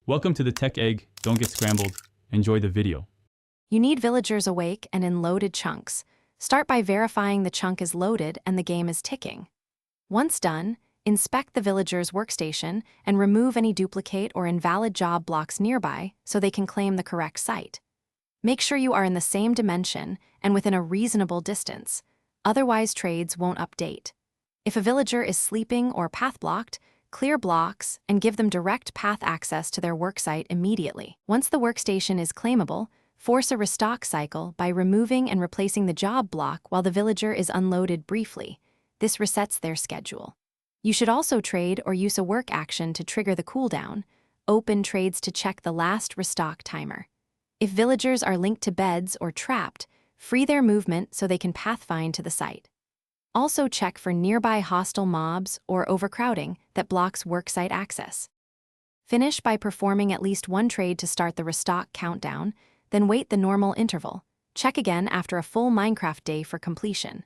Welcome to the Tech Egg. Don't get scrambled. Enjoy the video. You need villagers awake and in loaded chunks. Start by verifying the chunk is loaded and the game is ticking. Once done, inspect the villager's workstation and remove any duplicate or invalid job blocks nearby so they can claim the correct site. Make sure you are in the same dimension and within a reasonable distance, otherwise trades won't update. If a villager is sleeping or path blocked, clear blocks and give them direct path access to their worksite immediately. Once the workstation is claimable, force a restock cycle by removing and replacing the job block while the villager is unloaded briefly. This resets their schedule. You should also trade or use a work action to trigger the cooldown. Open trades to check the last restock timer. If villagers are linked to beds or trapped, free their movement so they can pathfind to the site. Also check for nearby hostile mobs or overcrowding that blocks worksite access. Finish by performing at least one trade to start the restock countdown, then wait the normal interval. Check again after a full Minecraft day for completion.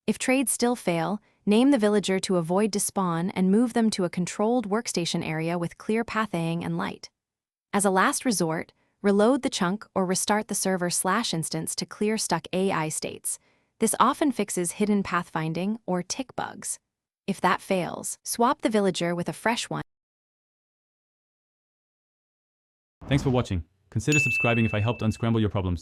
If trades still fail, name the villager to avoid despawn and move them to a controlled workstation area with clear pathing and light. As a last resort, reload the chunk or restart the server/instance to clear stuck AI states. This often fixes hidden pathfinding or tick bugs. If that fails, swap the villager with a fresh one. Thanks for watching. Consider subscribing if I helped unscramble your problems.